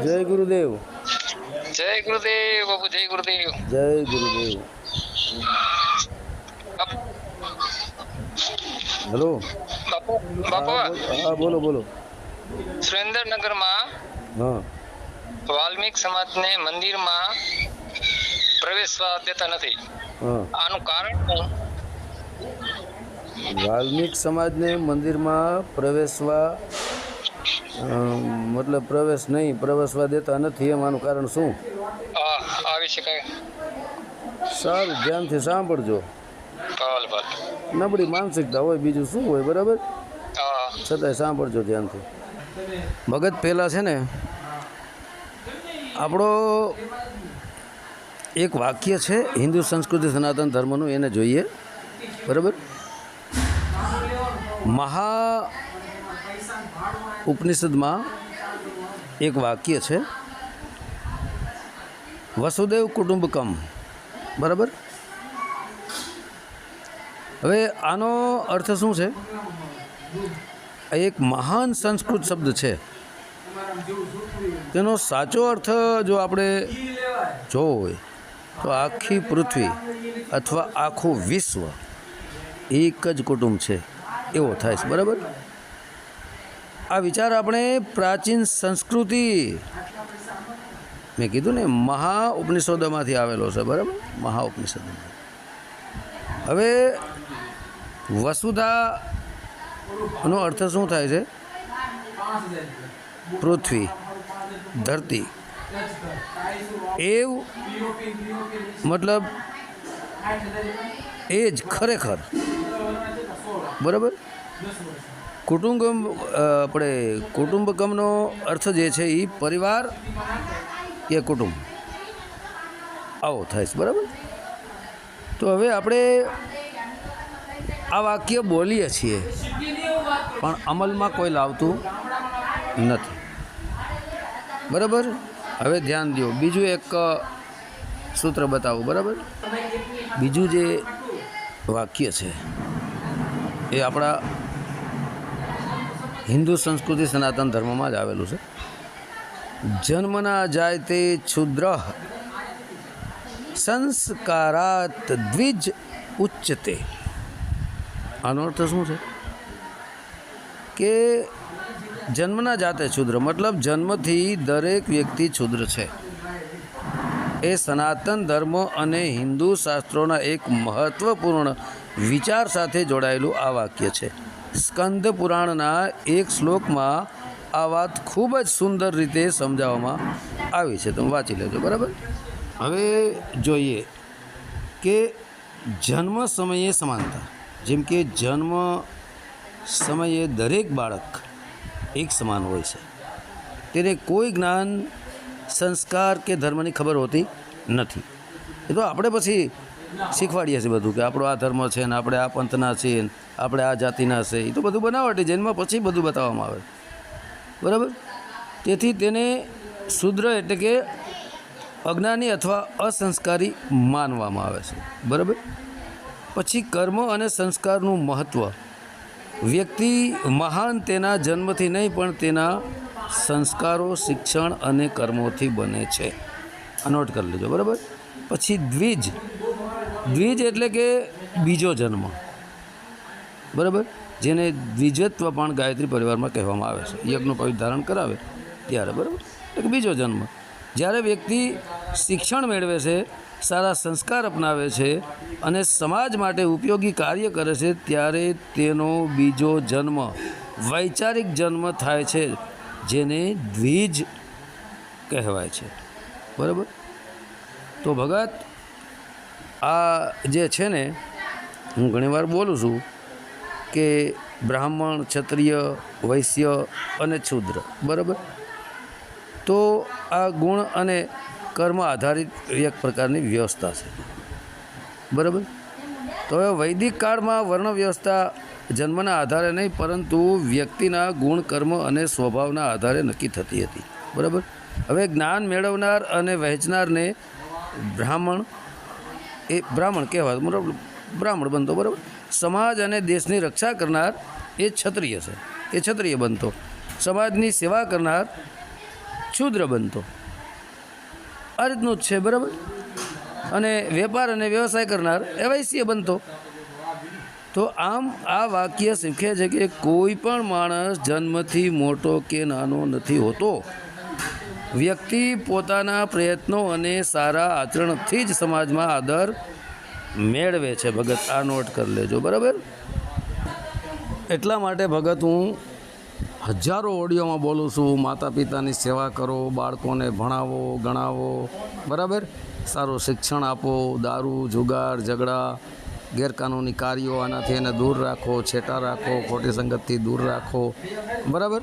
જય ગુરુદેવ. જય ગુરુદેવ બાપુ, જય ગુરુદેવ. જય ગુરુદેવ. હેલો. બાપુ હા બાપુ હા, બોલો બોલો. સુરેન્દ્રનગરમાં હા વાલ્મીક સમાજને મંદિરમાં પ્રવેશવા દેતા નથી. હા. આનું કારણ શું? વાલ્મીક સમાજને મંદિરમાં પ્રવેશવા મતલબ પ્રવેશવા દેતા નથી, એમાંનું કારણ શું? આ વિશે કઈ સારું, ધ્યાનથી સાંભળજો. ભલે ભલે. નબળી માનસિકતા હોય, બીજું શું હોય, બરાબર? હા છતાંય સાંભળજો ધ્યાનથી. ભગત પહેલાં છે ને આપણો એક વાક્ય છે હિન્દુ સંસ્કૃતિ સનાતન ધર્મનું, એને જોઈએ, બરાબર? મહા ઉપનિષદમાં એક વાક્ય છે, વસુદેવ કુટુંબકમ, બરાબર? હવે આનો અર્થ શું છે? એક મહાન સંસ્કૃત શબ્દ છે, તેનો સાચો અર્થ જો આપણે જોવો હોય તો આખી પૃથ્વી અથવા આખું વિશ્વ એક જ કુટુંબ છે એવો થાય છે, બરાબર? આ વિચાર આપણે પ્રાચીન સંસ્કૃતિ, મેં કીધું ને મહા ઉપનિષદોમાંથી આવેલો છે, બરાબર? મહા ઉપનિષદોમાંથી. હવે વસુધાનો અર્થ શું થાય છે? પૃથ્વી, ધરતી. એવ મતલબ એ જ ખરેખર, બરાબર? કુટુંબકમનો અર્થ જે છે એ પરિવાર કે કુટુંબ, આવો થાય છે, બરાબર? તો હવે આપણે આ વાક્ય બોલીએ છીએ પણ અમલમાં કોઈ લાવતું નથી, બરાબર? હવે ધ્યાન દો, બીજું એક સૂત્ર બતાવું, બરાબર? બીજું જે વાક્ય છે એ આપણા હિન્દુ સંસ્કૃતિ સનાતન ધર્મમાં જ આવેલું છે. જન્મના જાય તે ક્ષુદ્ર સંસ્કારાત દ્વિજ ઉચ્ચતે. આનો અર્થ શું છે? કે જન્મના જાતે ક્ષુદ્ર, મતલબ જન્મથી દરેક વ્યક્તિ ક્ષુદ્ર છે. એ સનાતન ધર્મ અને હિન્દુ શાસ્ત્રોના એક મહત્ત્વપૂર્ણ વિચાર સાથે જોડાયેલું આ વાક્ય છે. સ્કંદ પુરાણના એક શ્લોકમાં આ વાત ખૂબ જ સુંદર રીતે સમજાવવામાં આવી છે, તમે વાંચી લેજો, બરાબર? હવે જોઈએ કે જન્મ સમયે સમાનતા, જેમ કે જન્મ સમયે દરેક બાળક એક સમાન હોય છે, તેને કોઈ જ્ઞાન, સંસ્કાર કે ધર્મની ખબર હોતી નથી. એ તો આપણે પછી શીખવાડીએ છીએ બધું, કે આપણો આ ધર્મ છે ને આપણે આ પંથના છીએ ને આપણે આ જાતિના છે, એ તો બધું બનાવટી જન્મ પછી બધું બતાવવામાં આવે, બરાબર? તેથી તેને શૂદ્ર એટલે કે અજ્ઞાની અથવા અસંસ્કારી માનવામાં આવે છે, બરાબર? પછી કર્મ અને સંસ્કારનું મહત્ત્વ. વ્યક્તિ મહાન તેના જન્મથી નહીં પણ તેના સંસ્કારો, શિક્ષણ અને કર્મોથી બને છે. આ નોટ કરી લેજો, બરાબર? પછી દ્વિજ એટલે કે બીજો જન્મ, બરાબર? જેને દ્વિજત્વ પણ ગાયત્રી પરિવારમાં કહેવામાં આવે છે. યજ્ઞનું પવિત્ર ધારણ કરાવે ત્યારે, બરાબર? એટલે બીજો જન્મ. જ્યારે વ્યક્તિ શિક્ષણ મેળવે છે, સારા સંસ્કાર અપનાવે છે અને સમાજ માટે ઉપયોગી કાર્ય કરે છે, ત્યારે તેનો બીજો જન્મ, વૈચારિક જન્મ થાય છે, જેને દ્વિજ કહેવાય છે, બરાબર? તો ભગત, આ જે છે ને, હું ઘણીવાર બોલું છું કે બ્રાહ્મણ, ક્ષત્રિય, વૈશ્ય અને શૂદ્ર, બરાબર? તો આ ગુણ અને કર્મ આધારિત એક પ્રકારની વ્યવસ્થા છે, બરાબર? તો હવે વૈદિક કાળમાં વર્ણ વ્યવસ્થા જન્મના આધારે નહીં પરંતુ વ્યક્તિના ગુણ, કર્મ અને સ્વભાવના આધારે નક્કી થતી હતી, બરાબર? હવે જ્ઞાન મેળવનાર અને વહેંચનારને બ્રાહ્મણ કહેવાય, બરાબર? બ્રાહ્મણ બનતો, બરાબર? સમાજ અને દેશની રક્ષા કરનાર એ ક્ષત્રિય છે, એ ક્ષત્રિય બનતો. સમાજની સેવા કરનાર શૂદ્ર બનતો. આ રીતનું જ છે, બરાબર. અને વેપાર અને વ્યવસાય કરનાર એ વૈશ્ય બનતો. તો આમ આ વાક્ય શીખે છે કે કોઈ પણ માણસ જન્મથી મોટો કે નાનો નથી હોતો. વ્યક્તિ પોતાના પ્રયત્નો અને સારા આચરણથી જ સમાજમાં આદર મેળવે છે. ભગત, આ નોટ કરી લેજો, બરાબર. એટલા માટે ભગત હું હજારો ઓડિયોમાં બોલું છું, માતા પિતાની સેવા કરો, બાળકોને ભણાવો ગણાવો, બરાબર. સારું શિક્ષણ આપો, દારૂ જુગાર ઝઘડા ગેરકાનૂની કાર્યો આનાથી એને દૂર રાખો, છેટા રાખો, ખોટી સંગતથી દૂર રાખો, બરાબર.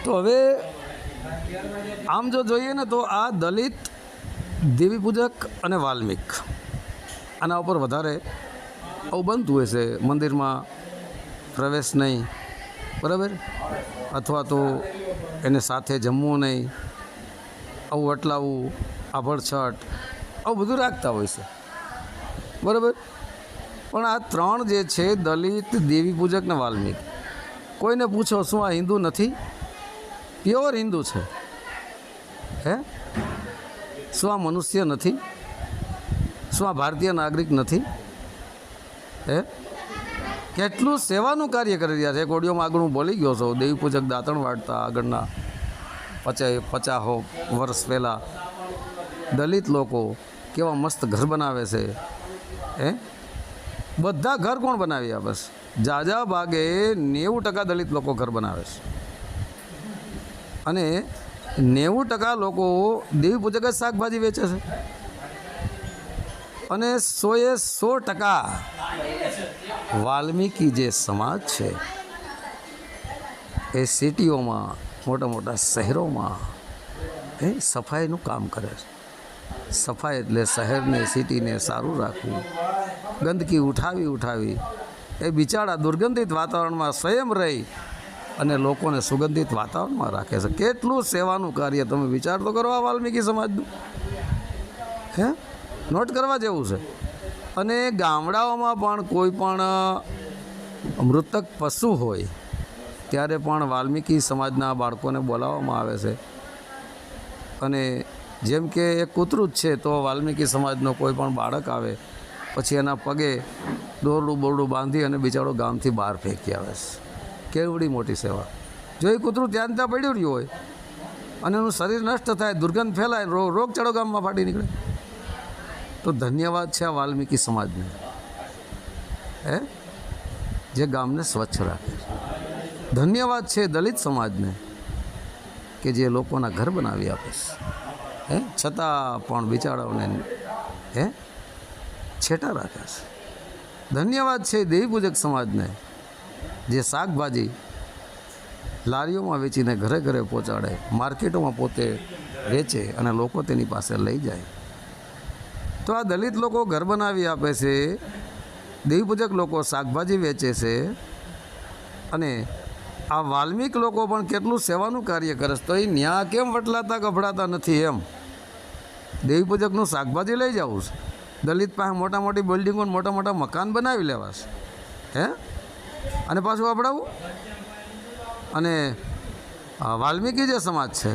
તો હવે આમ જો જોઈએ ને તો આ દલિત, દેવી પૂજક અને વાલ્મિક આના ઉપર વધારે આવું બનતું હોય છે. મંદિરમાં પ્રવેશ નહીં, બરાબર, અથવા તો એને સાથે જમવું નહીં, આવું અટલાવું, આભડછટ, આવું બધું રાખતા હોય છે, બરાબર. પણ આ ત્રણ જે છે, દલિત, દેવી પૂજક ને વાલ્મિક, કોઈને પૂછો શું આ હિન્દુ નથી? પ્યોર હિન્દુ છે. હે, શું આ મનુષ્ય નથી? શું આ ભારતીય નાગરિક નથી? હે, કેટલું સેવાનું કાર્ય કરી રહ્યા છે. એક ઓડિયોમાં આગળ હું બોલી ગયો છું, દેવી પૂજક દાંતણ વાળતા આગળના 50 વર્ષ પહેલાં દલિત લોકો કેવા મસ્ત ઘર બનાવે છે. હે, બધા ઘર કોણ બનાવ્યા? બસ જાજા ભાગે 90% દલિત લોકો ઘર બનાવે છે. અને 90% લોકો દેવી પૂજક જ શાકભાજી વેચે છે. અને 100% વાલ્મીકી જે સમાજ છે એ સિટીઓમાં, મોટા મોટા શહેરોમાં એ સફાઈનું કામ કરે છે. સફાઈ એટલે શહેરને, સિટીને સારું રાખવું, ગંદકી ઉઠાવી એ બિચારા દુર્ગંધિત વાતાવરણમાં સ્વયં રહી અને લોકોને સુગંધિત વાતાવરણમાં રાખે છે. કેટલું સેવાનું કાર્ય, તમે વિચાર તો કરો આ વાલ્મીકી સમાજનું. હે, નોટ કરવા જેવું છે. અને ગામડાઓમાં પણ કોઈ પણ મૃતક પશુ હોય ત્યારે પણ વાલ્મીકી સમાજના બાળકોને બોલાવવામાં આવે છે. અને જેમ કે એક કૂતરું જ છે, તો વાલ્મીકી સમાજનો કોઈ પણ બાળક આવે પછી એના પગે દોરડું બોરડું બાંધી અને બિચારો ગામથી બહાર ફેંકી આવે છે. કેવડી મોટી સેવા. જો એ કૂતરું ત્યાં ત્યાં પડ્યું રહ્યું હોય અને એનું શરીર નષ્ટ થાય, દુર્ગંધ ફેલાય, રોગચાળો ગામમાં ફાટી નીકળે, તો ધન્યવાદ છે આ વાલ્મીકી સમાજને, હે, જે ગામને સ્વચ્છ રાખે છે. ધન્યવાદ છે દલિત સમાજને કે જે લોકોના ઘર બનાવી આપે છે. હે, છતાં પણ બિચારાઓને હે છેટા રાખે છે. ધન્યવાદ છે દેવી પૂજક સમાજને જે શાકભાજી લારીઓમાં વેચીને ઘરે ઘરે પહોંચાડે, માર્કેટોમાં પોતે વેચે અને લોકો તેની પાસે લઈ જાય. તો આ દલિત લોકો ઘર બનાવી આપે છે, દેવી પૂજક લોકો શાકભાજી વેચે છે, અને આ વાલ્મીક લોકો પણ કેટલું સેવાનું કાર્ય કરે છે. તો એ ન્યા કેમ વટલાતા ગભડાતા નથી? એમ દેવી પૂજકનું શાકભાજી લઈ જવું છે, દલિત પાસે મોટા મોટી બિલ્ડિંગો, મોટા મોટા મકાન બનાવી લેવા છે, હે, અને પાછું આપણાવું. અને વાલ્મીકી જે સમાજ છે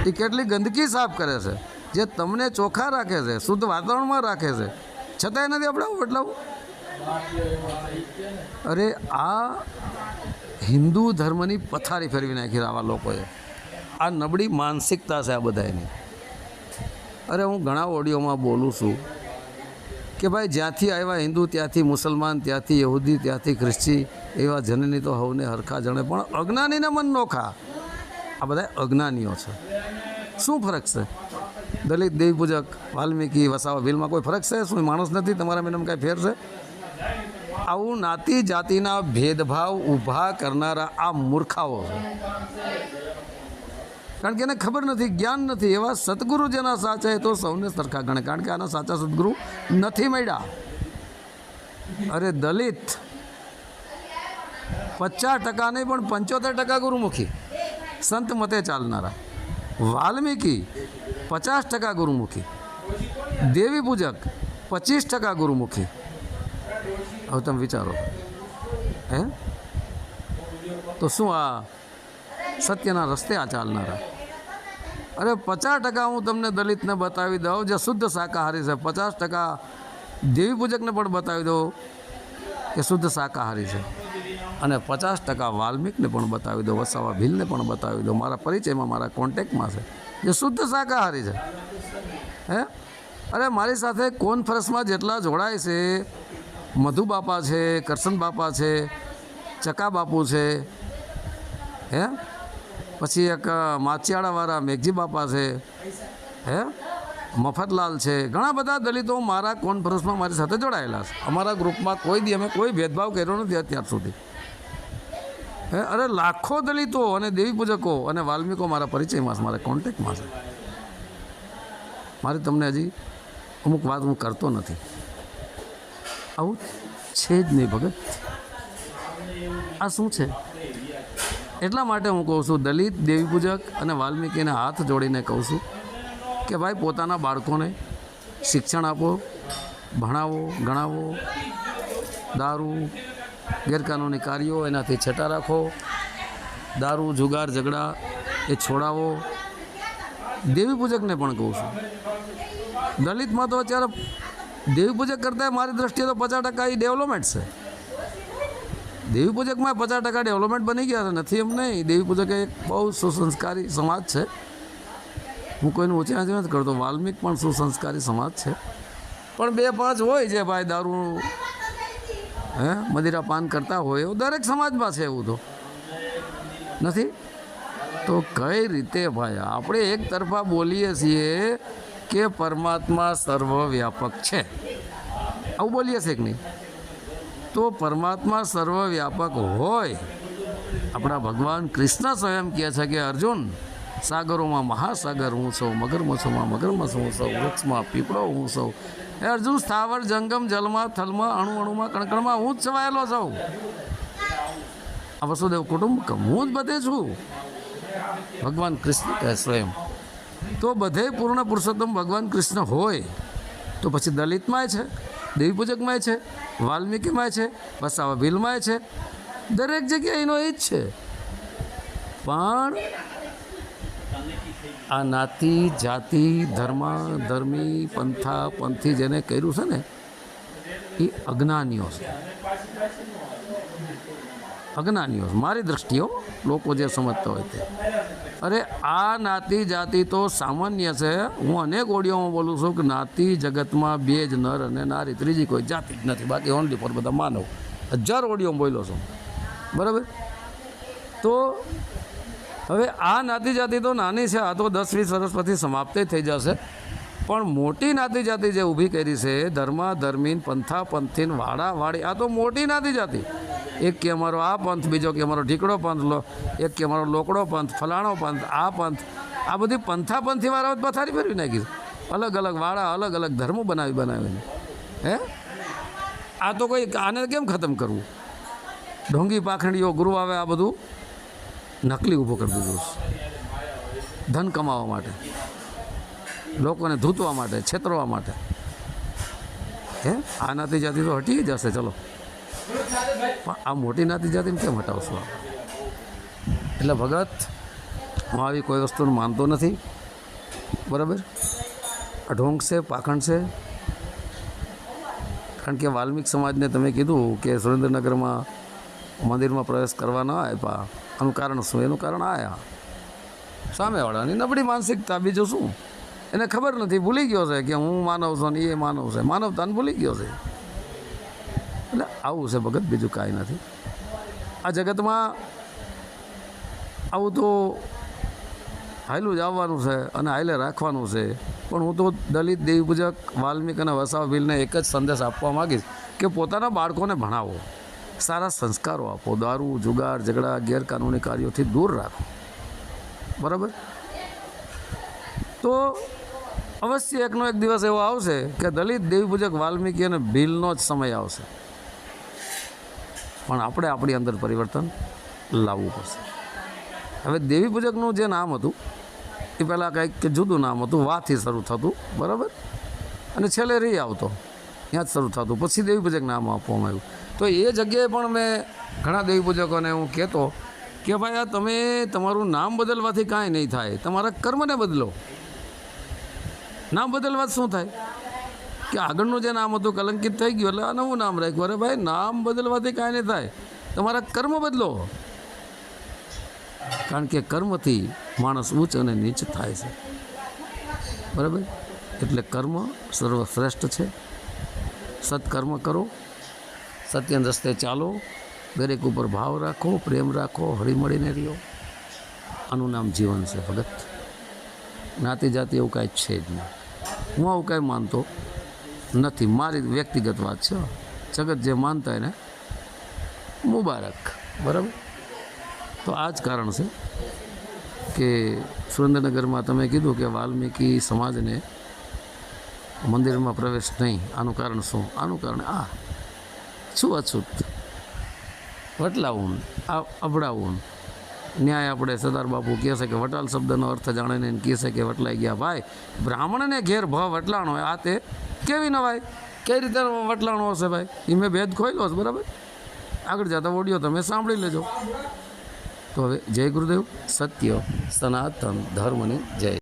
એ કેટલી ગંદકી સાફ કરે છે, જે તમને ચોખ્ખા રાખે છે, શુદ્ધ વાતાવરણમાં રાખે છે, છતાંય નથી આપણાવું બદલાવું. અરે આ હિન્દુ ધર્મની પથારી ફેરવી નાખી આવા લોકોએ. આ નબળી માનસિકતા છે આ બધાની. અરે હું ઘણા ઓડિયોમાં બોલું છું કે ભાઈ જ્યાંથી આવ્યા હિન્દુ, ત્યાંથી મુસલમાન, ત્યાંથી યહૂદી, ત્યાંથી ખ્રિસ્તી, એવા જનની તો હવને હરખા જણે, પણ અજ્ઞાનીને મન નોખા. આ બધા અજ્ઞાનીઓ છે. શું ફરક છે? દલિત, દેવી પૂજક, વાલ્મીકી, વસાવા, ભીલમાં કોઈ ફરક છે? શું માણસ નથી? તમારા મેનમ કાંઈ ફેર છે? આવું નાતી જાતિના ભેદભાવ ઊભા કરનારા આ મૂર્ખાઓ છે. કારણ કે એને ખબર નથી, જ્ઞાન નથી. એવા સદગુરુ જેના સાચા એ તો સૌને સરખા ગણે, કારણ કે આના સાચા સદગુરુ નથી મળ્યા. અરે દલિત 50% નહીં પણ 75% ગુરુમુખી, સંત મતે ચાલનારા. વાલ્મીકી 50% ગુરુમુખી, દેવી પૂજક 25% ગુરુમુખી. હવે તમે વિચારો, હે, તો શું આ સત્યના રસ્તે આ ચાલનારા? અરે 50% હું તમને દલિતને બતાવી દઉં જે શુદ્ધ શાકાહારી છે, 50% દેવી પૂજકને પણ બતાવી દઉં કે શુદ્ધ શાકાહારી છે, અને 50% વાલ્મીકને પણ બતાવી દો, વસાવા ભીલને પણ બતાવી દો, મારા પરિચયમાં મારા કોન્ટેક્ટમાં છે જે શુદ્ધ શાકાહારી છે. હે અરે મારી સાથે કોન્ફરન્સમાં જેટલા જોડાય છે, મધુ બાપા છે, કરશન બાપા છે, ચકા બાપુ છે, હે પછી એક માચિયાળાવાળા મેઘજી બાપા છે, હે મફતલાલ છે, ઘણા બધા દલિતો મારા કોન્ફરન્સમાં મારી સાથે જોડાયેલા છે. અમારા ગ્રુપમાં કોઈ દી અમે કોઈ ભેદભાવ કર્યો નથી અત્યાર સુધી. હે અરે લાખો દલિતો અને દેવી પૂજકો અને વાલ્મીકો મારા પરિચયમાં છે, મારા કોન્ટેક્ટમાં છે. મારે તમને હજી અમુક વાત હું કરતો નથી, આવું છે જ નહીં ભગત. આ શું છે? એટલા માટે હું કહું છું, દલિત દેવી પૂજક અને વાલ્મીકીને હાથ જોડીને કહું છું કે ભાઈ પોતાના બાળકોને શિક્ષણ આપો, ભણાવો, ગણાવો, દારૂ ગેરકાનૂની કાર્યો એનાથી છટા રાખો, દારૂ જુગાર ઝઘડા એ છોડાવો. દેવી પૂજકને પણ કહું છું, દલિતમાં તો અત્યારે દેવી પૂજક કરતાં મારી દૃષ્ટિએ તો 50% એ ડેવલપમેન્ટ છે. દેવી પૂજકમાં 50% ડેવલપમેન્ટ બની ગયા છે, નથી એમ નહીં. દેવી પૂજક એક બહુ સુસંસ્કારી સમાજ છે. હું કોઈને ઊંચી આંચી નથી કરતો, વાલ્મીક પણ સુસંસ્કારી સમાજ છે. પણ 2-5 હોય જે ભાઈ દારૂ મદિરા પાન કરતા હોય, એવું દરેક સમાજમાં છે. એવું તો નથી. તો કઈ રીતે ભાઈ આપણે એક તરફા બોલીએ છીએ કે પરમાત્મા સર્વવ્યાપક છે, આવું બોલીએ છીએ કે નહીં? તો પરમાત્મા સર્વવ્યાપક હોય, આપણા ભગવાન કૃષ્ણ સ્વયં કહે છે કે અર્જુન, સાગરોમાં મહાસાગર હું છું, મગરમચ્છોમાં મગરમચ્છ હું છું, વૃક્ષમાં પીપળો હું છું. એ અર્જુન, સ્થાવર જંગમ જલમાં થલમાં અણુ અણુમાં કણકણમાં હું જ છવાયેલો છું. આ વસુદેવ કુટુંબકમ, હું જ બધે છું, ભગવાન કૃષ્ણ કહે સ્વયં. તો બધે પૂર્ણ પુરુષોત્તમ ભગવાન કૃષ્ણ હોય તો પછી દલિતમાંય છે, દેવી પૂજકમાંય છે, વાલ્મીકીમાંય છે, વસાવા ભીલમાંય છે, દરેક જગ્યાએ એનો એ જ છે. પણ આ નાતી જાતિ ધર્મી પંથા પંથી જેને કર્યું છે ને, એ અજ્ઞાનીઓ છે. અજ્ઞાનીઓ મારી દ્રષ્ટિઓ, લોકો જે સમજતા હોય તે. અરે આ નાતી જાતિ તો સામાન્ય છે. હું અનેક ઓડિયોમાં બોલું છું કે નાતી જગતમાં 2 જ નર અને નારી, ત્રીજી કોઈ જાતિ જ નથી, બાકી ઓનલી ફોર બધા માનવ. 1000 ઓડિયોમાં બોલ્યો છું, બરાબર. તો હવે આ નાતી જાતિ તો નાની છે, આ તો 10-20 વર્ષ પછી સમાપ્ત થઈ જશે. પણ મોટી નાતી જાતિ જે ઊભી કરી છે, ધર્મીન પંથા પંથીન વાડા વાડી, આ તો મોટી નાતી જાતિ. એક કે અમારો આ પંથ, બીજો કે અમારો ઢીકડો પંથ, એક કે અમારો લોકડો પંથ, ફલાણો પંથ, આ પંથ, આ બધી પંથા પંથીવાળાઓ પથારી ફેરવી નાખી. અલગ અલગ વાળા, અલગ અલગ ધર્મો બનાવીને. હે આ તો કોઈ આને કેમ ખતમ કરવું? ઢોંગી પાખંડીઓ ગુરુ આવે, આ બધું નકલી ઊભું કરી દીધું ધન કમાવા માટે, લોકોને ધૂતવા માટે, છેતરવા માટે. હે આ નાતી જાતિ તો હટી જશે, ચલો. પણ આ મોટી નાતી જાતિને કેમ હટાવશું? એટલે ભગત, હું આવી કોઈ વસ્તુને માનતો નથી, બરાબર. આ ઢોંગ છે, પાખંડ છે. કારણ કે વાલ્મીક સમાજને તમે કીધું કે સુરેન્દ્રનગરમાં મંદિરમાં પ્રવેશ કરવા ન આપ્યા, આનું કારણ શું? એનું કારણ આયા સામેવાળાની નબળી માનસિકતા, બીજું શું? એને ખબર નથી, ભૂલી ગયો છે કે હું માનવ છું ને એ માનવ છે, માનવતાને ભૂલી ગયો છે. એટલે આવું છે ભગત, બીજું કાંઈ નથી. આ જગતમાં આવું તો હાયલું જ આવવાનું છે અને હાયલે રાખવાનું છે. પણ હું તો દલિત દેવી પૂજક વાલ્મીક અને વસાવા ભીલને એક જ સંદેશ આપવા માગીશ કે પોતાના બાળકોને ભણાવો, સારા સંસ્કારો આપો, દારૂ જુગાર ઝઘડા ગેરકાનૂની કાર્યોથી દૂર રાખો, બરાબર. તો અવશ્ય એકનો એક દિવસ એવો આવશે કે દલિત દેવી પૂજક વાલ્મીકી અને ભીલનો જ સમય આવશે. પણ આપણે આપણી અંદર પરિવર્તન લાવવું પડશે. હવે દેવી પૂજકનું જે નામ હતું એ પહેલાં કંઈક જુદું નામ હતું, વાથી શરૂ થતું, બરાબર, અને છેલ્લે રહી આવતો, ત્યાં જ શરૂ થતું, પછી દેવી પૂજક નામ આપવામાં આવ્યું. તો એ જગ્યાએ પણ મેં ઘણા દેવી પૂજકોને હું કહેતો કે ભાઈ આ તમે તમારું નામ બદલવાથી કાંઈ નહીં થાય, તમારા કર્મને બદલો. નામ બદલવાથી શું થાય કે આગળનું જે નામ હતું કલંકિત થઈ ગયું એટલે આ નવું નામ રાખ્યું. અરે ભાઈ નામ બદલવાથી કાંઈ નહીં થાય, તમારા કર્મ બદલો. કારણ કે કર્મથી માણસ ઉચ્ચ અને નીચ થાય છે. બરાબર? એટલે કર્મ સર્વશ્રેષ્ઠ છે. સત્કર્મ કરો, સત્યના રસ્તે ચાલો, દરેક ઉપર ભાવ રાખો, પ્રેમ રાખો, હળીમળીને રહ્યો. આનું નામ જીવન છે ભગત. જ્ઞાતિ જાતિ એવું કાંઈ છે જ નહીં. હું આવું કાંઈ માનતો નથી, મારી વ્યક્તિગત વાત છે. જગત જે માનતા હોય ને મુબારક. બરાબર? તો આ જ કારણ છે કે સુરેન્દ્રનગરમાં તમે કીધું કે વાલ્મીકી સમાજને મંદિરમાં પ્રવેશ નહીં. આનું કારણ શું? આનું કારણ આ છૂઆછૂત, વટલાવું, આ અભડાવું. ન્યાય આપણે સરદાર બાપુ કહે છે કે વટાલ શબ્દનો અર્થ જાણીને કહે છે કે વટલાઈ ગયા. ભાઈ બ્રાહ્મણને ઘેર વટલાણો હોય, આ તે કેવી નવાય? કઈ રીતે વટલાણો હશે ભાઈ? એ મેં ભેદ ખોઈલો છે. બરાબર? આગળ જતા ઓડિયો તમે સાંભળી લેજો. તો હવે જય ગુરુદેવ. સત્ય સનાતન ધર્મની જય.